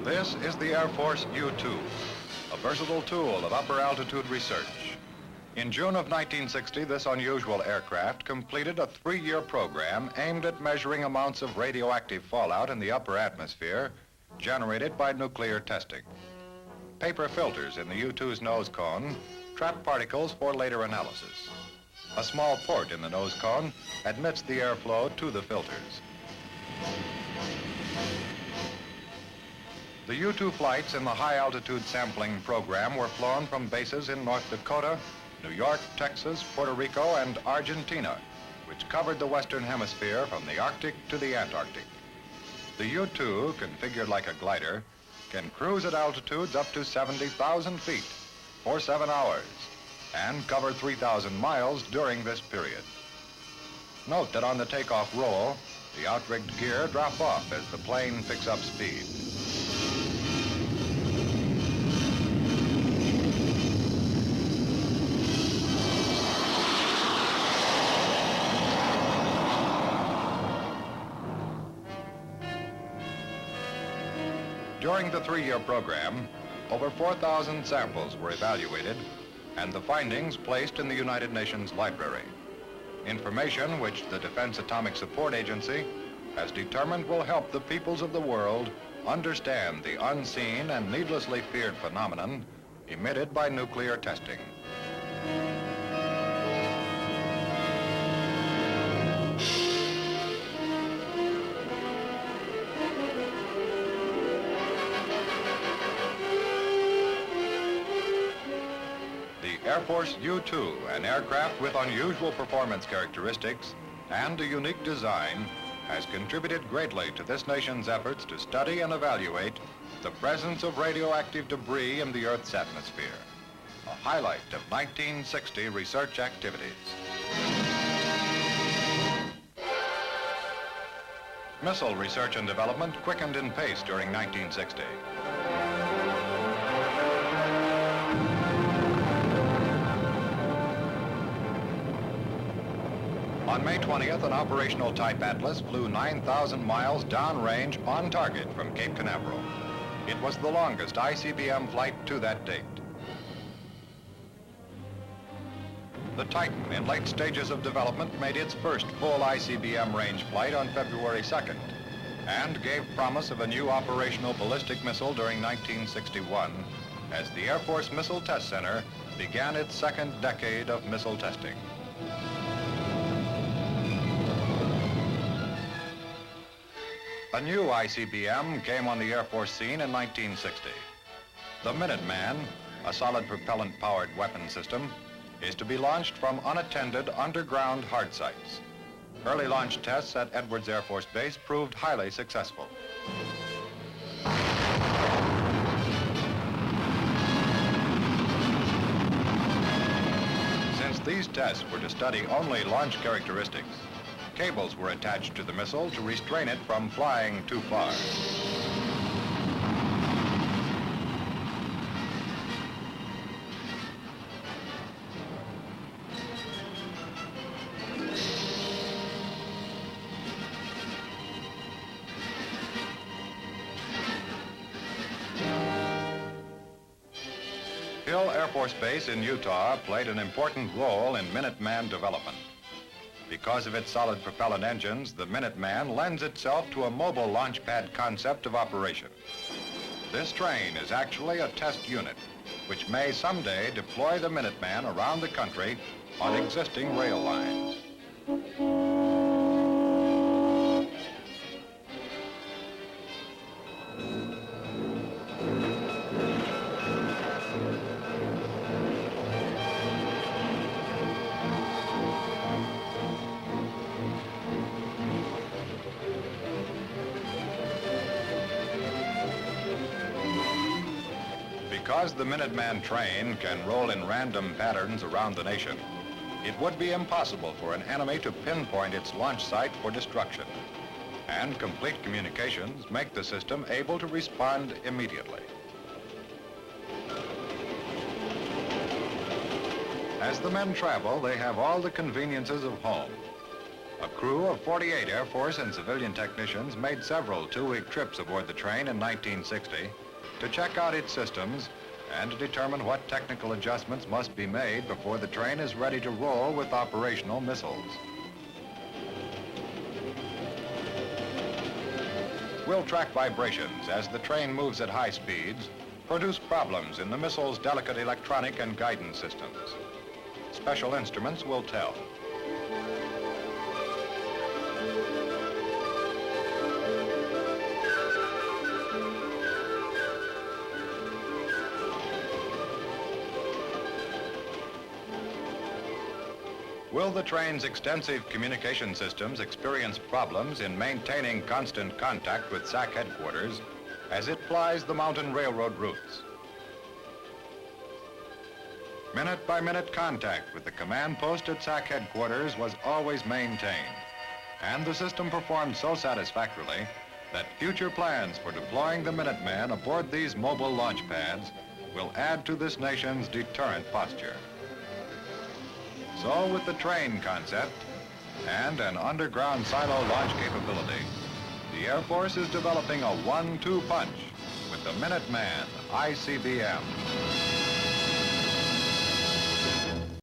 This is the Air Force U2, a versatile tool of upper altitude research. In June of 1960, this unusual aircraft completed a 3-year program aimed at measuring amounts of radioactive fallout in the upper atmosphere generated by nuclear testing. Paper filters in the U-2's nose cone trap particles for later analysis. A small port in the nose cone admits the airflow to the filters. The U-2 flights in the high-altitude sampling program were flown from bases in North Dakota, New York, Texas, Puerto Rico, and Argentina, which covered the Western Hemisphere from the Arctic to the Antarctic. The U-2, configured like a glider, can cruise at altitudes up to 70,000 feet for 7 hours and cover 3,000 miles during this period. Note that on the takeoff roll, the outrigged gear drop off as the plane picks up speed. During the 3-year program, over 4,000 samples were evaluated and the findings placed in the United Nations Library. Information which the Defense Atomic Support Agency has determined will help the peoples of the world understand the unseen and needlessly feared phenomenon emitted by nuclear testing. Air Force U-2, an aircraft with unusual performance characteristics and a unique design, has contributed greatly to this nation's efforts to study and evaluate the presence of radioactive debris in the Earth's atmosphere, a highlight of 1960 research activities. Missile research and development quickened in pace during 1960. On May 20th, an operational Type Atlas flew 9,000 miles downrange on target from Cape Canaveral. It was the longest ICBM flight to that date. The Titan, in late stages of development, made its first full ICBM range flight on February 2nd and gave promise of a new operational ballistic missile during 1961 as the Air Force Missile Test Center began its second decade of missile testing. A new ICBM came on the Air Force scene in 1960. The Minuteman, a solid propellant-powered weapon system, is to be launched from unattended underground hard sites. Early launch tests at Edwards Air Force Base proved highly successful. Since these tests were to study only launch characteristics, cables were attached to the missile to restrain it from flying too far. Hill Air Force Base in Utah played an important role in Minuteman development. Because of its solid propellant engines, the Minuteman lends itself to a mobile launch pad concept of operation. This train is actually a test unit, which may someday deploy the Minuteman around the country on existing rail lines. Because the Minuteman train can roll in random patterns around the nation, it would be impossible for an enemy to pinpoint its launch site for destruction. And complete communications make the system able to respond immediately. As the men travel, they have all the conveniences of home. A crew of 48 Air Force and civilian technicians made several two-week trips aboard the train in 1960 to check out its systems and to determine what technical adjustments must be made before the train is ready to roll with operational missiles. Will track vibrations as the train moves at high speeds produce problems in the missile's delicate electronic and guidance systems. Special instruments will tell. Will the train's extensive communication systems experience problems in maintaining constant contact with SAC headquarters as it flies the mountain railroad routes? Minute-by-minute contact with the command post at SAC headquarters was always maintained, and the system performed so satisfactorily that future plans for deploying the Minuteman aboard these mobile launch pads will add to this nation's deterrent posture. So with the train concept and an underground silo launch capability, the Air Force is developing a 1-2 punch with the Minuteman ICBM.